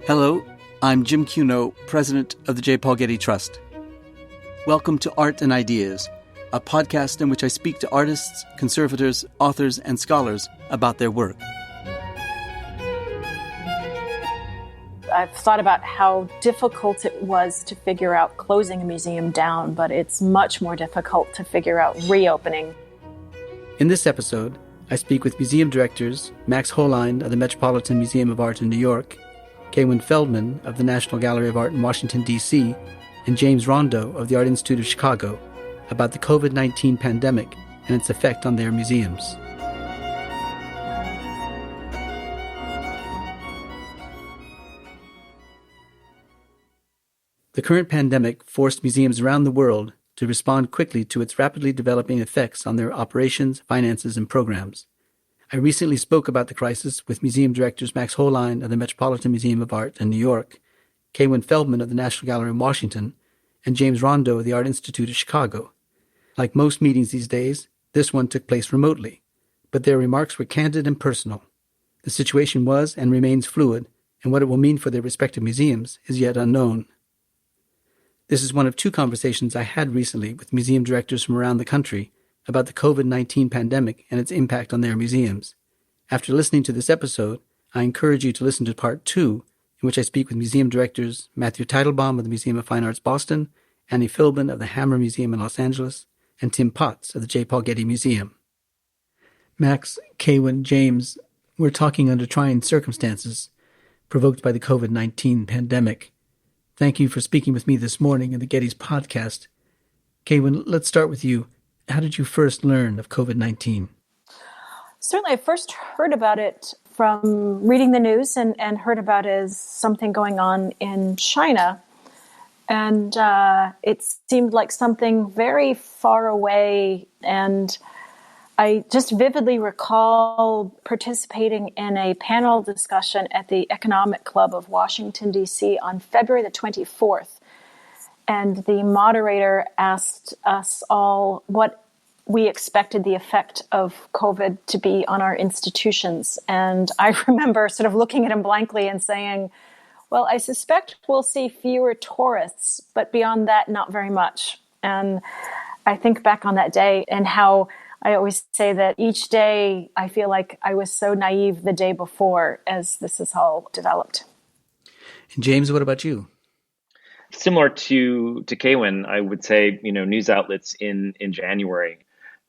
Hello, I'm Jim Cuno, president of the J. Paul Getty Trust. Welcome to Art and Ideas, a podcast in which I speak to artists, conservators, authors, and scholars about their work. I've thought about how difficult it was to figure out closing a museum down, but it's much more difficult to figure out reopening. In this episode, I speak with museum directors Max Hollein of the Metropolitan Museum of Art in New York, Kaywin Feldman of the National Gallery of Art in Washington, D.C., and James Rondeau of the Art Institute of Chicago about the COVID-19 pandemic and its effect on their museums. The current pandemic forced museums around the world to respond quickly to its rapidly developing effects on their operations, finances, and programs. I recently spoke about the crisis with museum directors Max Hollein of the Metropolitan Museum of Art in New York, Kaywin Feldman of the National Gallery in Washington, and James Rondeau of the Art Institute of Chicago. Like most meetings these days, this one took place remotely, but their remarks were candid and personal. The situation was and remains fluid, and what it will mean for their respective museums is yet unknown. This is one of two conversations I had recently with museum directors from around the country about the COVID-19 pandemic and its impact on their museums. After listening to this episode, I encourage you to listen to part 2, in which I speak with museum directors Matthew Teitelbaum of the Museum of Fine Arts Boston, Annie Feldman of the Hammer Museum in Los Angeles, and Tim Potts of the J. Paul Getty Museum. Max, Kaywin, James, we're talking under trying circumstances provoked by the COVID-19 pandemic. Thank you for speaking with me this morning in the Getty's podcast. Kaywin, let's start with you. How did you first learn of COVID-19? Certainly, I first heard about it from reading the news and heard about it as something going on in China. And it seemed like something very far away. And I just vividly recall participating in a panel discussion at the Economic Club of Washington, D.C. on February the 24th. And the moderator asked us all what we expected the effect of COVID to be on our institutions. And I remember sort of looking at him blankly and saying, well, I suspect we'll see fewer tourists, but beyond that, not very much. And I think back on that day and how I always say that each day I feel like I was so naive the day before as this has all developed. And James, what about you? Similar to Kaywin, I would say, news outlets in January,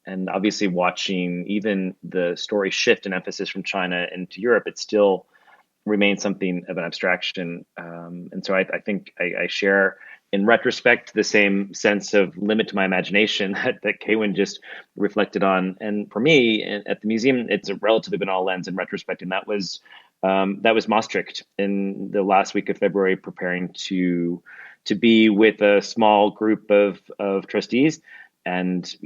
and obviously watching even the story shift in emphasis from China into Europe, it still remains something of an abstraction. And so I think I share, in retrospect, the same sense of limit to my imagination that Kaywin just reflected on. And for me, at the museum, it's a relatively banal lens in retrospect, and that was Maastricht in the last week of February, preparing to be with a small group of trustees and,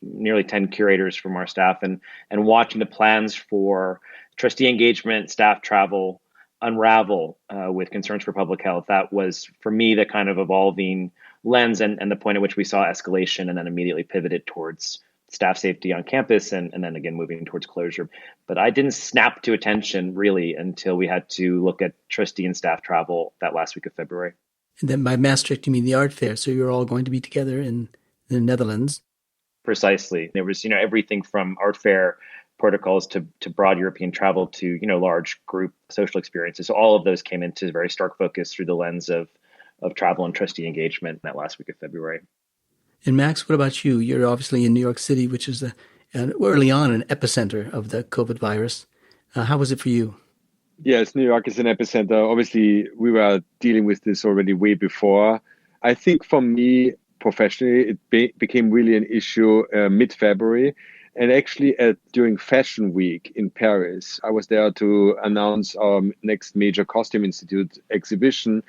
nearly 10 curators from our staff and watching the plans for trustee engagement, staff travel, unravel with concerns for public health. That was, for me, the kind of evolving lens and the point at which we saw escalation and then immediately pivoted towards staff safety on campus and then again moving towards closure. But I didn't snap to attention really until we had to look at trustee and staff travel that last week of February. And then by Maastricht, you mean the art fair. So you're all going to be together in the Netherlands. Precisely. There was, everything from art fair protocols to broad European travel to, large group social experiences. So all of those came into very stark focus through the lens of travel and trustee engagement that last week of February. And Max, what about you? You're obviously in New York City, which is early on an epicenter of the COVID virus. How was it for you? Yes, New York is an epicenter. Obviously, we were dealing with this already way before. I think for me, professionally, it became really an issue mid-February. And actually, during Fashion Week in Paris, I was there to announce our next major Costume Institute exhibition.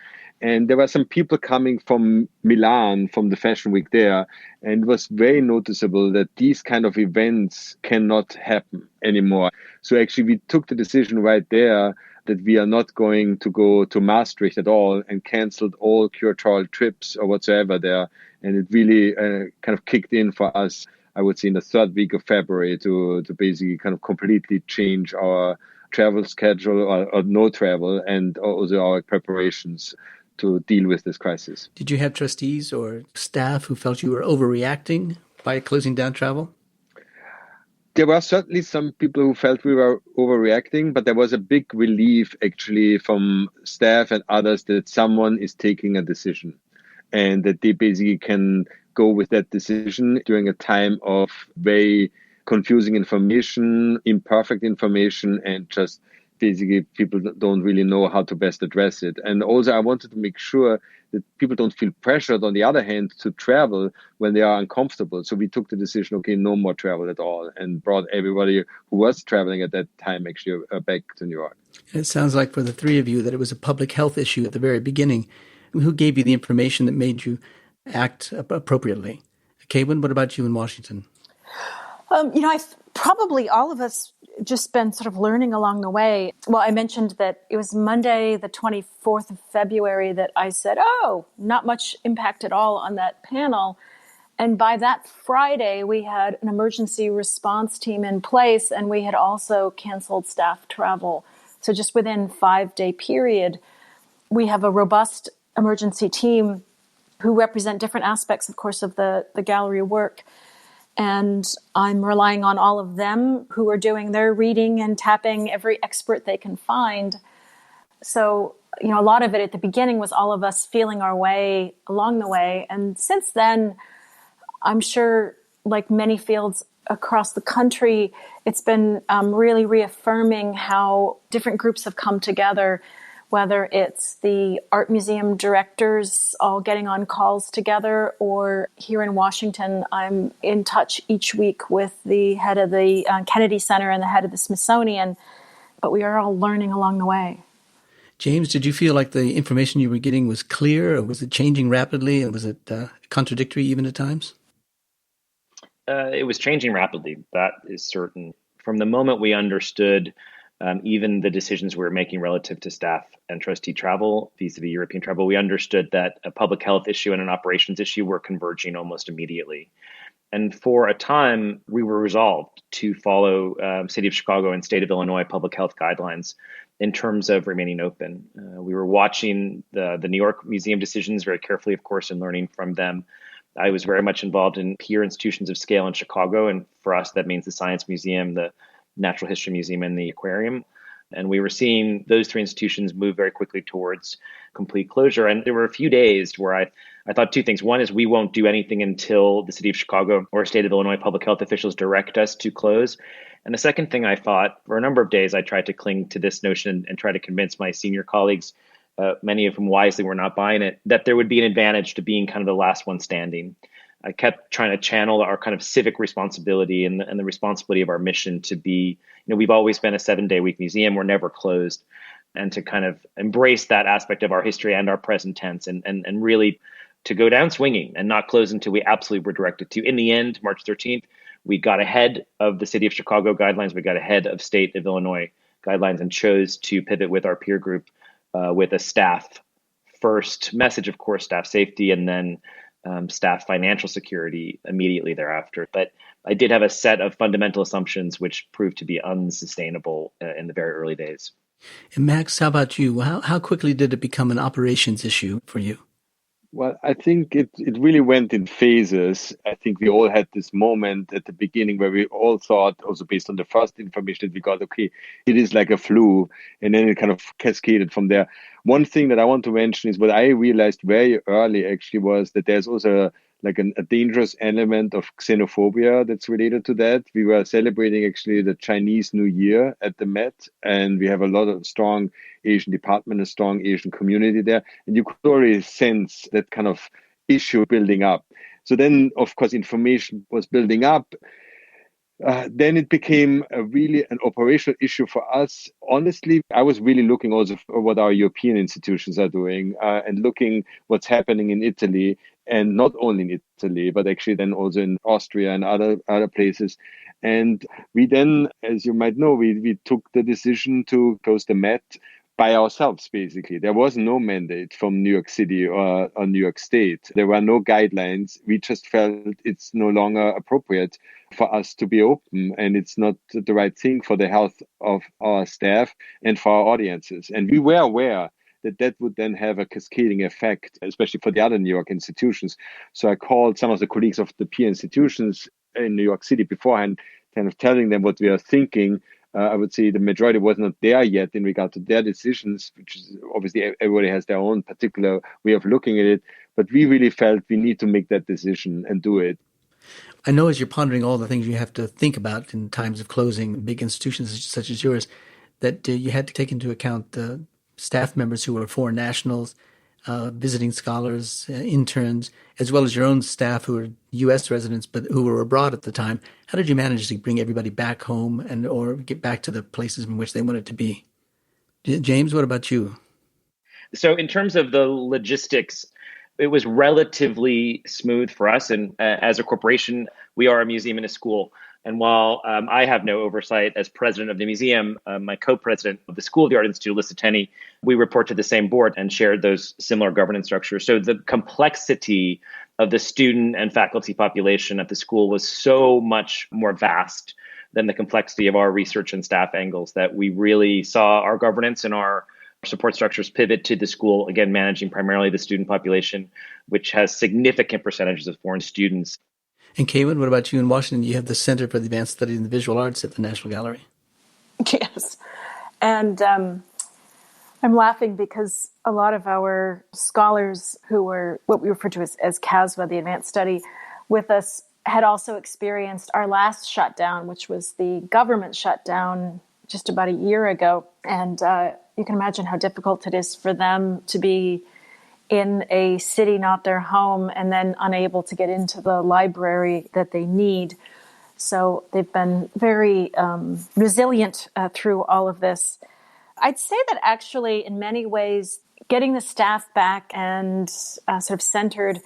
And there were some people coming from Milan, from the Fashion Week there. And it was very noticeable that these kind of events cannot happen anymore. So actually, we took the decision right there that we are not going to go to Maastricht at all and canceled all curatorial trips or whatsoever there. And it really kind of kicked in for us, I would say, in the third week of February to basically kind of completely change our travel schedule or no travel, and also our preparations to deal with this crisis. Did you have trustees or staff who felt you were overreacting by closing down travel? There were certainly some people who felt we were overreacting, but there was a big relief actually from staff and others that someone is taking a decision and that they basically can go with that decision during a time of very confusing information, imperfect information, and just basically people don't really know how to best address it. And also I wanted to make sure that people don't feel pressured, on the other hand, to travel when they are uncomfortable. So we took the decision, okay, no more travel at all, and brought everybody who was traveling at that time actually back to New York. It sounds like for the three of you that it was a public health issue at the very beginning. Who gave you the information that made you act appropriately? Kaywin, what about you in Washington? Probably all of us just been sort of learning along the way. Well, I mentioned that it was Monday, the 24th of February, that I said, not much impact at all on that panel. And by that Friday, we had an emergency response team in place, and we had also canceled staff travel. So just within a 5-day period, we have a robust emergency team who represent different aspects, of course, of the gallery work. And I'm relying on all of them who are doing their reading and tapping every expert they can find. So, a lot of it at the beginning was all of us feeling our way along the way. And since then, I'm sure, like many fields across the country, it's been really reaffirming how different groups have come together, whether it's the art museum directors all getting on calls together, or here in Washington, I'm in touch each week with the head of the Kennedy Center and the head of the Smithsonian, but we are all learning along the way. James, did you feel like the information you were getting was clear, or was it changing rapidly, and was it contradictory even at times? It was changing rapidly, that is certain. From the moment we understood even the decisions we were making relative to staff and trustee travel, vis-a-vis European travel, we understood that a public health issue and an operations issue were converging almost immediately. And for a time, we were resolved to follow City of Chicago and State of Illinois public health guidelines in terms of remaining open. We were watching the New York Museum decisions very carefully, of course, and learning from them. I was very much involved in peer institutions of scale in Chicago. And for us, that means the Science Museum, the Natural History Museum, and the Aquarium. And we were seeing those three institutions move very quickly towards complete closure. And there were a few days where I thought two things. One is we won't do anything until the City of Chicago or State of Illinois public health officials direct us to close. And the second thing I thought, for a number of days, I tried to cling to this notion and try to convince my senior colleagues, many of whom wisely were not buying it, that there would be an advantage to being kind of the last one standing. I kept trying to channel our kind of civic responsibility and the responsibility of our mission to be, we've always been a 7-day-a-week museum. We're never closed. And to kind of embrace that aspect of our history and our present tense and really to go down swinging and not close until we absolutely were directed to. In the end, March 13th, we got ahead of the City of Chicago guidelines. We got ahead of State of Illinois guidelines and chose to pivot with our peer group with a staff first message, of course, staff safety, and then staff financial security immediately thereafter. But I did have a set of fundamental assumptions which proved to be unsustainable in the very early days. And Max, how about you? How quickly did it become an operations issue for you? Well, I think it really went in phases. I think we all had this moment at the beginning where we all thought, also based on the first information that we got, okay, it is like a flu. And then it kind of cascaded from there. One thing that I want to mention is what I realized very early actually was that there's also like a dangerous element of xenophobia that's related to that. We were celebrating actually the Chinese New Year at the Met, and we have a lot of strong Asian department, a strong Asian community there. And you could already sense that kind of issue building up. So then, of course, information was building up. Then it became really an operational issue for us. Honestly, I was really looking also for what our European institutions are doing and looking what's happening in Italy, and not only in Italy, but actually then also in Austria and other places. And we then, as you might know, we took the decision to close the Met by ourselves, basically. There was no mandate from New York City or New York State. There were no guidelines. We just felt it's no longer appropriate for us to be open, and it's not the right thing for the health of our staff and for our audiences. And we were aware that that would then have a cascading effect, especially for the other New York institutions. So I called some of the colleagues of the peer institutions in New York City beforehand, kind of telling them what we are thinking. I would say the majority was not there yet in regard to their decisions, which is obviously everybody has their own particular way of looking at it. But we really felt we need to make that decision and do it. I know as you're pondering all the things you have to think about in times of closing big institutions such as yours, that you had to take into account the staff members who were foreign nationals, visiting scholars, interns, as well as your own staff who were U.S. residents but who were abroad at the time. How did you manage to bring everybody back home and or get back to the places in which they wanted to be? James, what about you? So in terms of the logistics, it was relatively smooth for us. And as a corporation, we are a museum and a school. And while I have no oversight as president of the museum, my co-president of the School of the Art Institute, Alyssa Tenney, we report to the same board and shared those similar governance structures. So the complexity of the student and faculty population at the school was so much more vast than the complexity of our research and staff angles that we really saw our governance and our support structures pivot to the school, again, managing primarily the student population, which has significant percentages of foreign students. And Kaywin, what about you in Washington? You have the Center for the Advanced Study in the Visual Arts at the National Gallery. Yes. And I'm laughing because a lot of our scholars who were what we refer to as CASVA, the Advanced Study, with us had also experienced our last shutdown, which was the government shutdown just about a year ago. And you can imagine how difficult it is for them to be in a city, not their home, and then unable to get into the library that they need. So they've been very resilient through all of this. I'd say that actually, in many ways, getting the staff back and sort of centered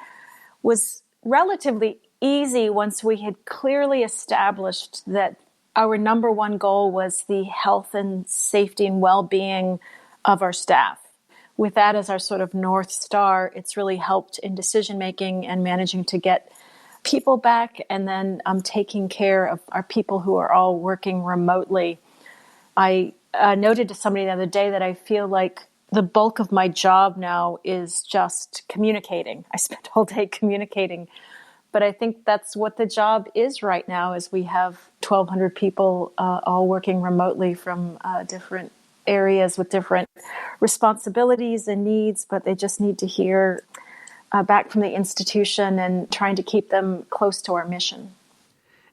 was relatively easy once we had clearly established that our number one goal was the health and safety and well-being of our staff. With that as our sort of North Star, it's really helped in decision-making and managing to get people back and then taking care of our people who are all working remotely. I noted to somebody the other day that I feel like the bulk of my job now is just communicating. I spend all day communicating. But I think that's what the job is right now, is we have 1,200 people all working remotely from different areas with different responsibilities and needs, but they just need to hear back from the institution and trying to keep them close to our mission.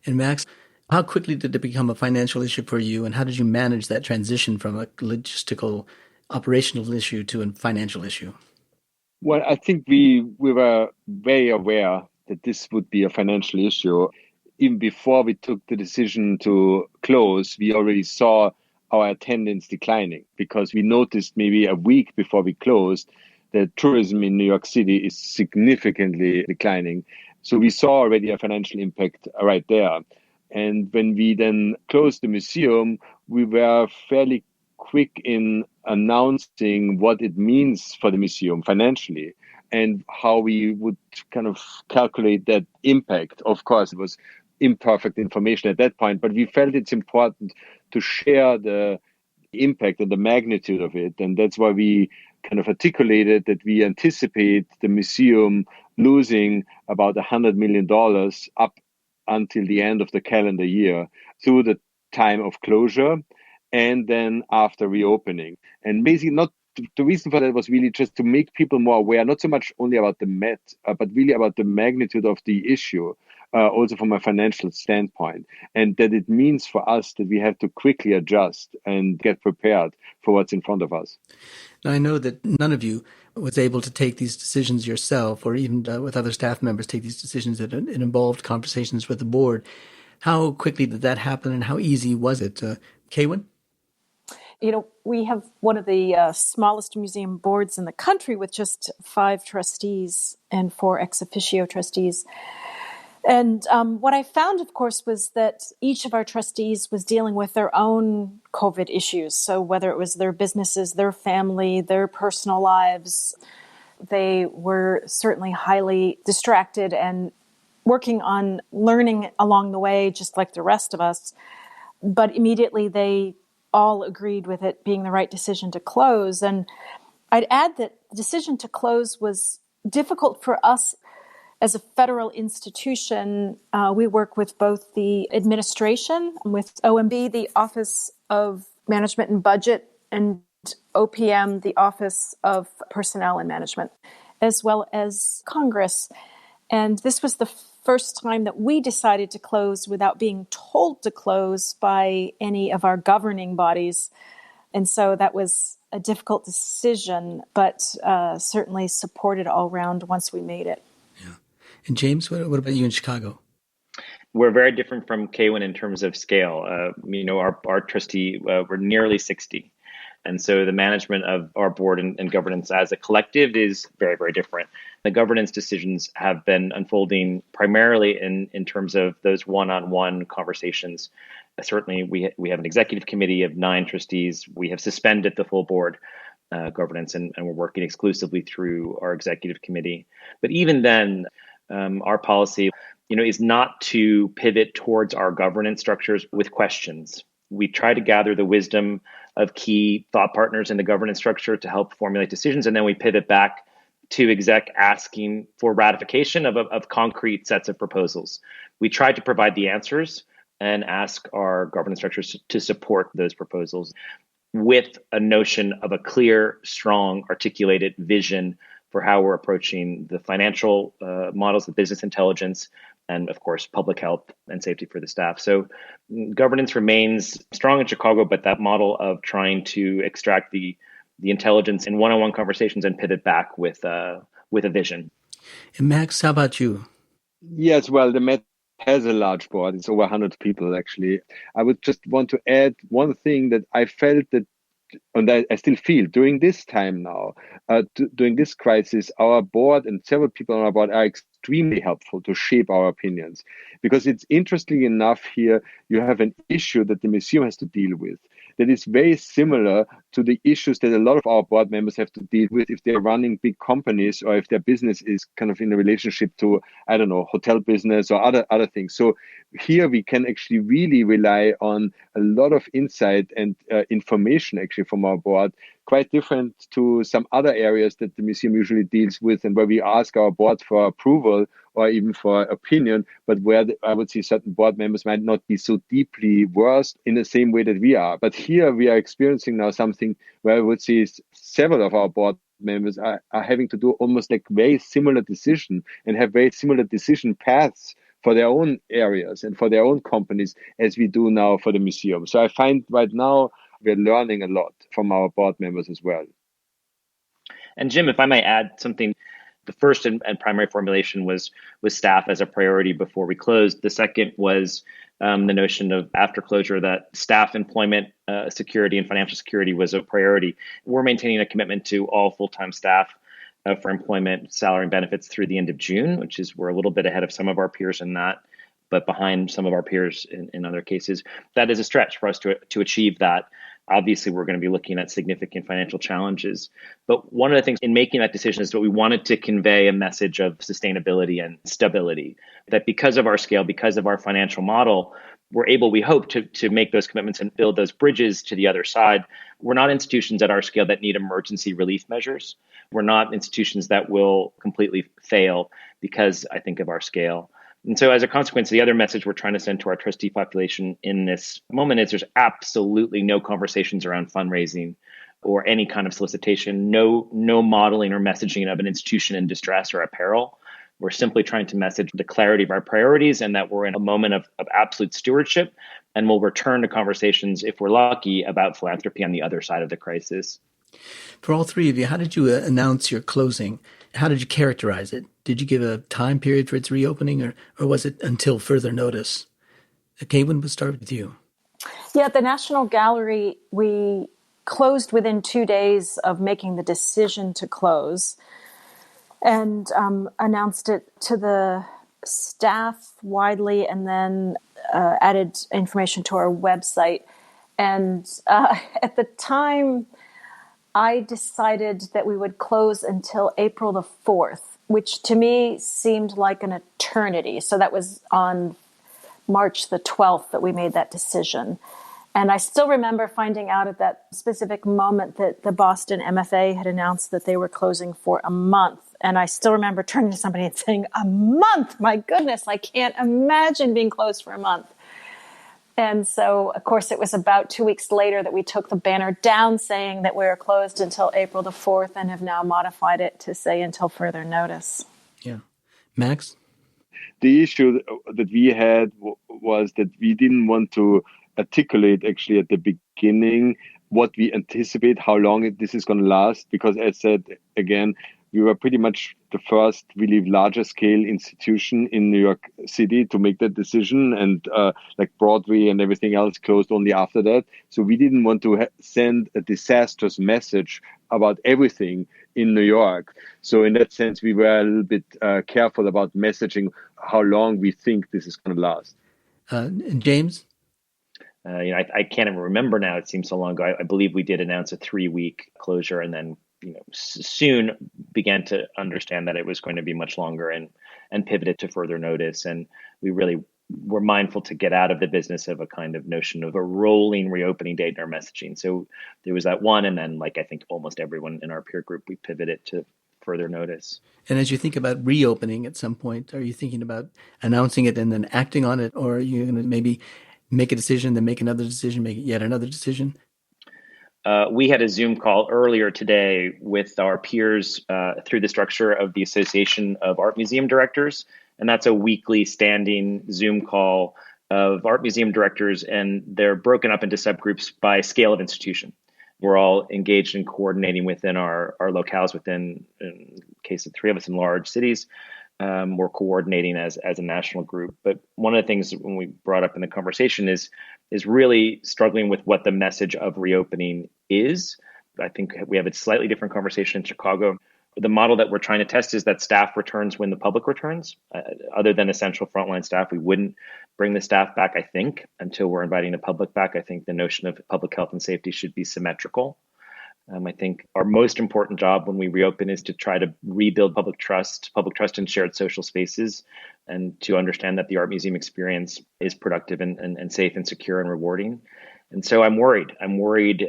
And Max, how quickly did it become a financial issue for you, and how did you manage that transition from a logistical, operational issue to a financial issue? Well, I think we were very aware that this would be a financial issue. Even before we took the decision to close, we already saw our attendance declining because we noticed maybe a week before we closed that tourism in New York City is significantly declining. So we saw already a financial impact right there. And when we then closed the museum, we were fairly quick in announcing what it means for the museum financially and how we would kind of calculate that impact. Of course, it was imperfect information at that point, but we felt it's important to share the impact and the magnitude of it. And that's why we kind of articulated that we anticipate the museum losing about $100 million up until the end of the calendar year through the time of closure and then after reopening. And basically not the reason for that was really just to make people more aware, not so much only about the Met, but really about the magnitude of the issue, also from a financial standpoint, and that it means for us that we have to quickly adjust and get prepared for what's in front of us. Now, I know that none of you was able to take these decisions yourself or even with other staff members take these decisions. It involved conversations with the board. How quickly did that happen and how easy was it? Kaywin? You know, we have one of the smallest museum boards in the country with just 5 trustees and 4 ex officio trustees. And what I found, of course, was that each of our trustees was dealing with their own COVID issues. So whether it was their businesses, their family, their personal lives, they were certainly highly distracted and working on learning along the way, just like the rest of us. But immediately they all agreed with it being the right decision to close. And I'd add that the decision to close was difficult for us as a federal institution. We work with both the administration, with OMB, the Office of Management and Budget, and OPM, the Office of Personnel and Management, as well as Congress. And this was the first time that we decided to close without being told to close by any of our governing bodies. And so that was a difficult decision, but certainly supported all around once we made it. Yeah. And James, what about you in Chicago? We're very different from Kaywin in terms of scale. Our trustee, we're nearly 60. And so the management of our board and governance as a collective is very, very different. The governance decisions have been unfolding primarily in terms of those one-on-one conversations. Certainly, we have an executive committee of 9 trustees. We have suspended the full board governance, and we're working exclusively through our executive committee. But even then, our policy, is not to pivot towards our governance structures with questions. We try to gather the wisdom of key thought partners in the governance structure to help formulate decisions, and then we pivot back to exec asking for ratification of concrete sets of proposals. We try to provide the answers and ask our governance structures to support those proposals with a notion of a clear, strong, articulated vision for how we're approaching the financial models, the business intelligence, and of course, public health and safety for the staff. So governance remains strong in Chicago, but that model of trying to extract the intelligence in one-on-one conversations and pivot back with a vision. And Max, how about you? Yes, well, the Met has a large board. It's over 100 people, actually. I would just want to add one thing that I felt that, and I still feel during this time now, during this crisis, our board and several people on our board are extremely helpful to shape our opinions. Because it's interesting enough here, you have an issue that the museum has to deal with that is very similar to the issues that a lot of our board members have to deal with if they're running big companies or if their business is kind of in a relationship to, I don't know, hotel business or other things. So here we can actually really rely on a lot of insight and information actually from our board, quite different to some other areas that the museum usually deals with and where we ask our board for approval or even for opinion, but where I would say certain board members might not be so deeply versed in the same way that we are. But here we are experiencing now something where I would say several of our board members are having to do almost like very similar decision and have very similar decision paths for their own areas and for their own companies as we do now for the museum. So I find right now we're learning a lot from our board members as well. And Jim, if I might add something, the first and primary formulation was staff as a priority before we closed. The second was the notion of after closure that staff employment security and financial security was a priority. We're maintaining a commitment to all full-time staff for employment, salary, and benefits through the end of June, which is we're a little bit ahead of some of our peers in that, but behind some of our peers in other cases. That is a stretch for us to achieve that. Obviously, we're going to be looking at significant financial challenges. But one of the things in making that decision is that we wanted to convey a message of sustainability and stability, that because of our scale, because of our financial model, we're able, we hope, to make those commitments and build those bridges to the other side. We're not institutions at our scale that need emergency relief measures. We're not institutions that will completely fail because, I think, of our scale. And so as a consequence, the other message we're trying to send to our trustee population in this moment is there's absolutely no conversations around fundraising or any kind of solicitation, no modeling or messaging of an institution in distress or at peril. We're simply trying to message the clarity of our priorities and that we're in a moment of absolute stewardship, and we'll return to conversations, if we're lucky, about philanthropy on the other side of the crisis. For all three of you, how did you announce your closing? How did you characterize it? Did you give a time period for its reopening, or was it until further notice? Kaywin, we'll start with you. Yeah, at the National Gallery, we closed within 2 days of making the decision to close and announced it to the staff widely and then added information to our website. And at the time, I decided that we would close until April the 4th, which to me seemed like an eternity. So that was on March the 12th that we made that decision. And I still remember finding out at that specific moment that the Boston MFA had announced that they were closing for a month. And I still remember turning to somebody and saying, a month? My goodness, I can't imagine being closed for a month. And so, of course, it was about 2 weeks later that we took the banner down saying that we were closed until April the 4th and have now modified it to say until further notice. Yeah. Max? The issue that we had was that we didn't want to articulate actually at the beginning what we anticipate, how long this is going to last, because as said, again, we were pretty much the first really larger scale institution in New York City to make that decision, and like Broadway and everything else closed only after that. So we didn't want to send a disastrous message about everything in New York. So in that sense, we were a little bit careful about messaging how long we think this is going to last. James? I can't even remember now. It seems so long ago. I believe we did announce a 3-week closure, and then soon began to understand that it was going to be much longer, and pivoted to further notice. And we really were mindful to get out of the business of a kind of notion of a rolling reopening date in our messaging. So there was that one, and then like I think almost everyone in our peer group, we pivoted to further notice. And as you think about reopening at some point, are you thinking about announcing it and then acting on it, or are you going to maybe make a decision, then make another decision, make yet another decision? We had a Zoom call earlier today with our peers through the structure of the Association of Art Museum Directors. And that's a weekly standing Zoom call of art museum directors, and they're broken up into subgroups by scale of institution. We're all engaged in coordinating within our locales within, in the case of 3 of us in large cities. We're coordinating as a national group. But one of the things when we brought up in the conversation is really struggling with what the message of reopening is. I think we have a slightly different conversation in Chicago. The model that we're trying to test is that staff returns when the public returns. Other than essential frontline staff, we wouldn't bring the staff back, I think, until we're inviting the public back. I think the notion of public health and safety should be symmetrical. I think our most important job when we reopen is to try to rebuild public trust in shared social spaces, and to understand that the art museum experience is productive and safe and secure and rewarding. And so I'm worried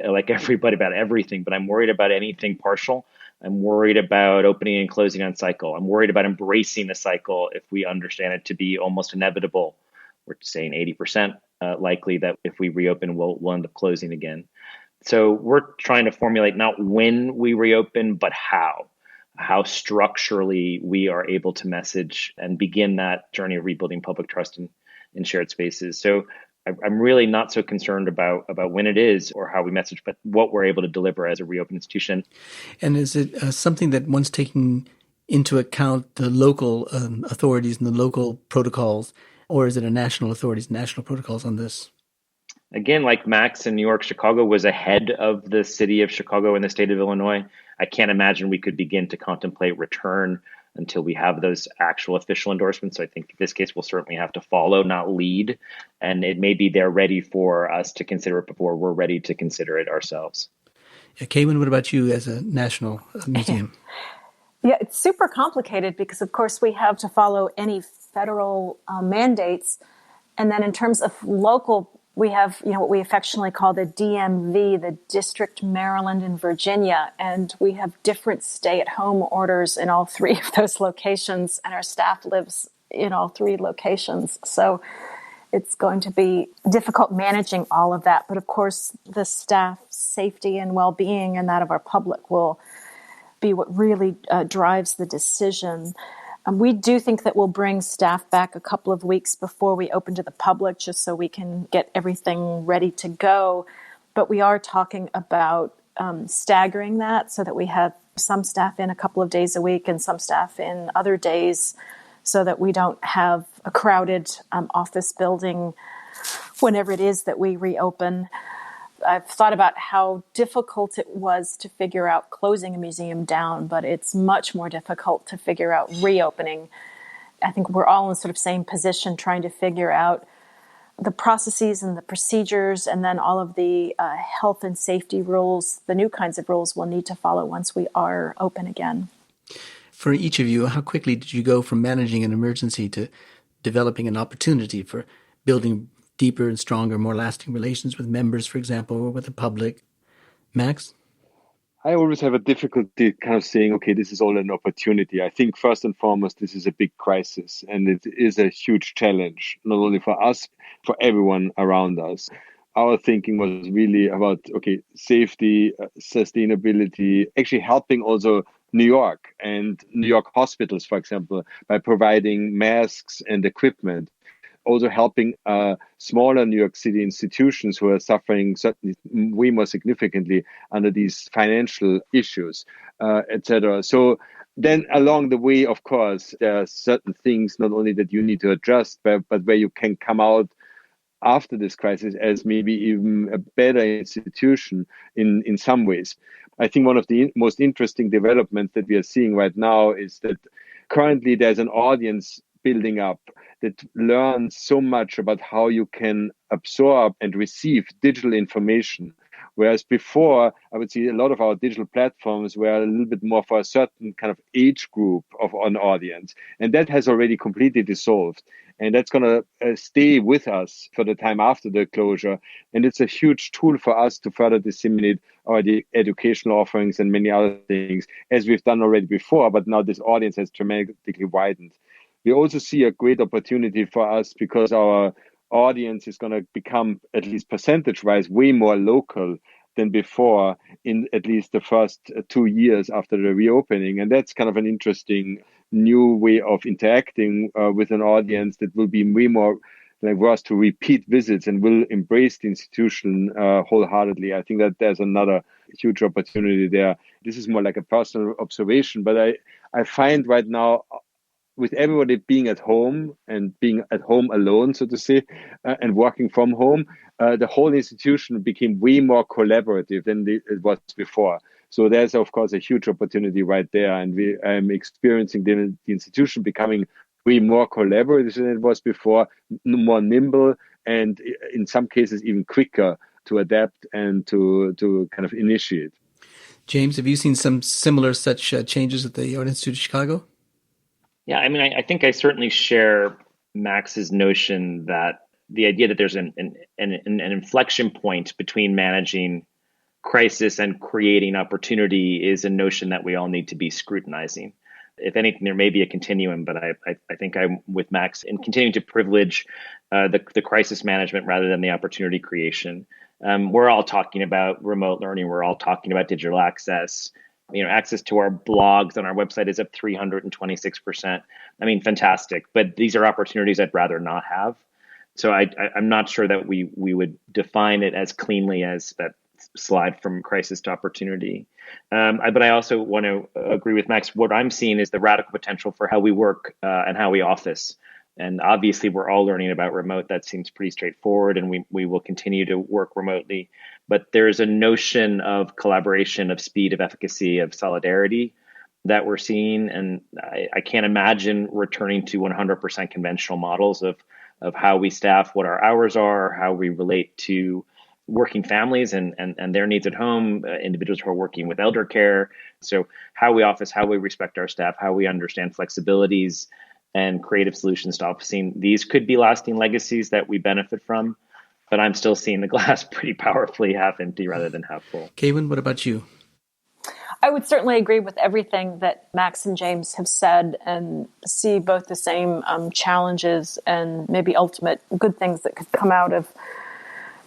like everybody about everything, but I'm worried about anything partial. I'm worried about opening and closing on cycle. I'm worried about embracing the cycle if we understand it to be almost inevitable. We're saying 80% likely that if we reopen, we'll end up closing again. So we're trying to formulate not when we reopen, but how structurally we are able to message and begin that journey of rebuilding public trust in shared spaces. So I'm really not so concerned about when it is or how we message, but what we're able to deliver as a reopened institution. And is it something that one's taking into account the local authorities and the local protocols, or is it a national protocols on this? Again, like Max in New York, Chicago was ahead of the city of Chicago and the state of Illinois. I can't imagine we could begin to contemplate return until we have those actual official endorsements. So I think in this case, we'll certainly have to follow, not lead. And it may be they're ready for us to consider it before we're ready to consider it ourselves. Yeah, Kaywin, what about you as a national museum? Yeah, it's super complicated because, of course, we have to follow any federal mandates. And then in terms of local, we have, what we affectionately call the DMV, the District, Maryland, and Virginia. And we have different stay-at-home orders in all 3 of those locations. And our staff lives in all 3 locations. So it's going to be difficult managing all of that. But of course, the staff safety and well-being and that of our public will be what really drives the decision. We do think that we'll bring staff back a couple of weeks before we open to the public, just so we can get everything ready to go. But we are talking about staggering that so that we have some staff in a couple of days a week and some staff in other days, so that we don't have a crowded office building whenever it is that we reopen. I've thought about how difficult it was to figure out closing a museum down, but it's much more difficult to figure out reopening. I think we're all in sort of same position trying to figure out the processes and the procedures, and then all of the health and safety rules, the new kinds of rules we'll need to follow once we are open again. For each of you, how quickly did you go from managing an emergency to developing an opportunity for building deeper and stronger, more lasting relations with members, for example, or with the public? Max? I always have a difficulty kind of saying, okay, this is all an opportunity. I think first and foremost, this is a big crisis, and it is a huge challenge, not only for us, for everyone around us. Our thinking was really about, okay, safety, sustainability, actually helping also New York and New York hospitals, for example, by providing masks and equipment. Also helping smaller New York City institutions who are suffering certainly way more significantly under these financial issues, etc. So then along the way, of course, there are certain things not only that you need to adjust, but where you can come out after this crisis as maybe even a better institution in some ways. I think one of the most interesting developments that we are seeing right now is that currently there's an audience building up that learns so much about how you can absorb and receive digital information. Whereas before, I would say a lot of our digital platforms were a little bit more for a certain kind of age group of an audience. And that has already completely dissolved. And that's going to stay with us for the time after the closure. And it's a huge tool for us to further disseminate our educational offerings and many other things, as we've done already before. But now this audience has dramatically widened. We also see a great opportunity for us because our audience is going to become, at least percentage-wise, way more local than before in at least the first 2 years after the reopening. And that's kind of an interesting new way of interacting with an audience that will be way more like for us to repeat visits and will embrace the institution wholeheartedly. I think that there's another huge opportunity there. This is more like a personal observation, but I find right now, with everybody being at home and being at home alone, so to say, and working from home, the whole institution became way more collaborative than it was before. So there's, of course, a huge opportunity right there. And I'm experiencing the institution becoming way more collaborative than it was before, more nimble, and in some cases even quicker to adapt and to kind of initiate. James, have you seen some similar such changes at the Art Institute of Chicago? Yeah, I mean, I think I certainly share Max's notion that the idea that there's an inflection point between managing crisis and creating opportunity is a notion that we all need to be scrutinizing. If anything, there may be a continuum, but I think I'm with Max in continuing to privilege the crisis management rather than the opportunity creation. We're all talking about remote learning. We're all talking about digital access. Access to our blogs on our website is up 326%. I mean, fantastic. But these are opportunities I'd rather not have. So I'm not sure that we would define it as cleanly as that slide from crisis to opportunity. But I also want to agree with Max. What I'm seeing is the radical potential for how we work and how we office. And obviously, we're all learning about remote. That seems pretty straightforward, and we will continue to work remotely. But there's a notion of collaboration, of speed, of efficacy, of solidarity that we're seeing. And I can't imagine returning to 100% conventional models of how we staff, what our hours are, how we relate to working families and their needs at home, individuals who are working with elder care. So how we office, how we respect our staff, how we understand flexibilities and creative solutions to officing. These could be lasting legacies that we benefit from, but I'm still seeing the glass pretty powerfully half empty rather than half full. Kaywin, what about you? I would certainly agree with everything that Max and James have said and see both the same challenges and maybe ultimate good things that could come out of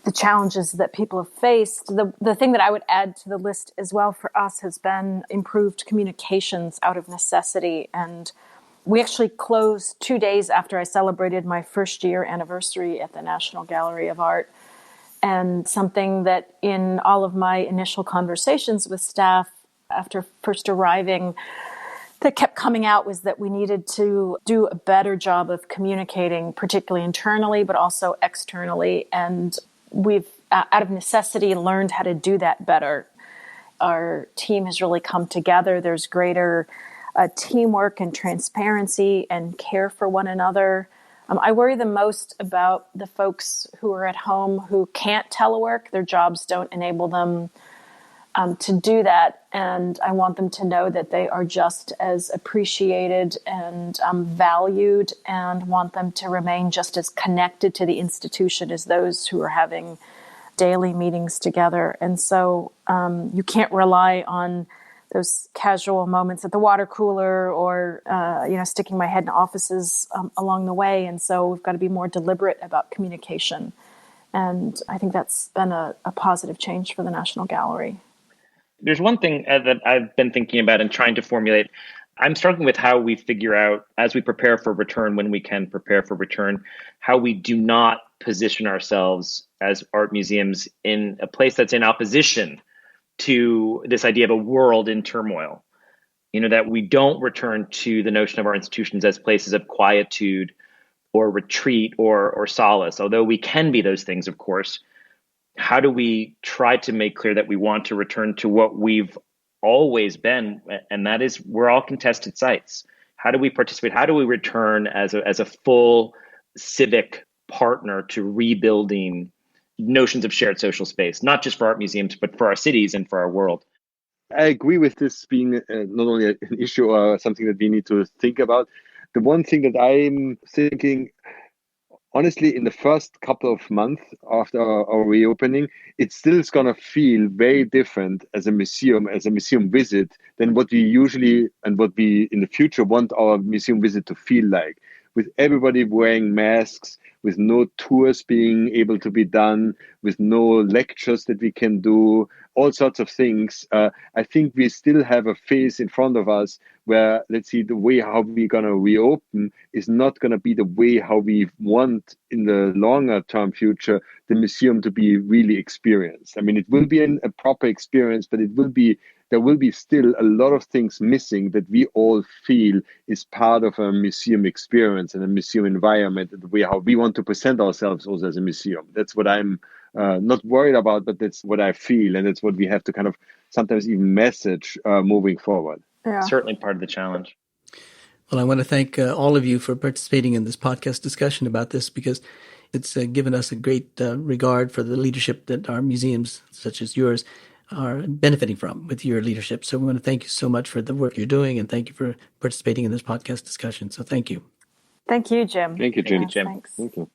the challenges that people have faced. The thing that I would add to the list as well for us has been improved communications out of necessity. And we actually closed 2 days after I celebrated my first year anniversary at the National Gallery of Art. And something that in all of my initial conversations with staff after first arriving that kept coming out was that we needed to do a better job of communicating, particularly internally, but also externally. And we've, out of necessity, learned how to do that better. Our team has really come together. There's greater teamwork and transparency and care for one another. I worry the most about the folks who are at home who can't telework. Their jobs don't enable them to do that. And I want them to know that they are just as appreciated and valued, and want them to remain just as connected to the institution as those who are having daily meetings together. And so you can't rely on those casual moments at the water cooler or, sticking my head in offices along the way. And so we've got to be more deliberate about communication. And I think that's been a positive change for the National Gallery. There's one thing that I've been thinking about and trying to formulate. I'm struggling with how we figure out, as we prepare for return, when we can prepare for return, how we do not position ourselves as art museums in a place that's in opposition to this idea of a world in turmoil. That we don't return to the notion of our institutions as places of quietude or retreat or solace, although we can be those things, of course. How do we try to make clear that we want to return to what we've always been, and that is we're all contested sites? How do we participate? How do we return as a full civic partner to rebuilding notions of shared social space, not just for art museums, but for our cities and for our world? I agree with this being not only an issue or something that we need to think about. The one thing that I'm thinking, honestly, in the first couple of months after our reopening, it still is going to feel very different as a museum visit than what we usually and what we in the future want our museum visit to feel like. With everybody wearing masks, with no tours being able to be done, with no lectures that we can do, all sorts of things. I think we still have a phase in front of us where, let's see, the way how we're going to reopen is not going to be the way how we want in the longer term future the museum to be really experienced. I mean, it will be a proper experience, but there will be still a lot of things missing that we all feel is part of a museum experience and a museum environment, the way how we want to present ourselves also as a museum. That's what I'm not worried about, but that's what I feel. And that's what we have to kind of sometimes even message moving forward. Yeah. Certainly part of the challenge. Well, I want to thank all of you for participating in this podcast discussion about this, because it's given us a great regard for the leadership that our museums, such as yours, are benefiting from with your leadership. So we want to thank you so much for the work you're doing, and thank you for participating in this podcast discussion. So thank you. Thank you, Jim. Thank you, Jim. Yes, thanks. Thank you.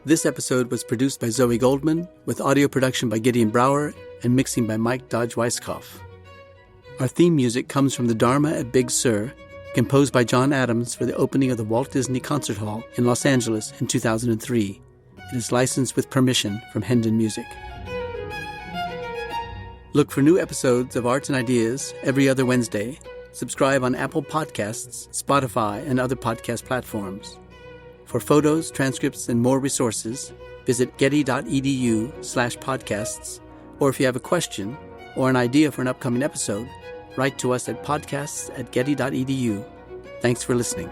This episode was produced by Zoe Goldman, with audio production by Gideon Brower and mixing by Mike Dodge-Weisskopf. Our theme music comes from the Dharma at Big Sur, composed by John Adams for the opening of the Walt Disney Concert Hall in Los Angeles in 2003. It is licensed with permission from Hendon Music. Look for new episodes of Arts and Ideas every other Wednesday. Subscribe on Apple Podcasts, Spotify, and other podcast platforms. For photos, transcripts, and more resources, visit getty.edu/podcasts, or if you have a question or an idea for an upcoming episode, write to us at podcasts@getty.edu. Thanks for listening.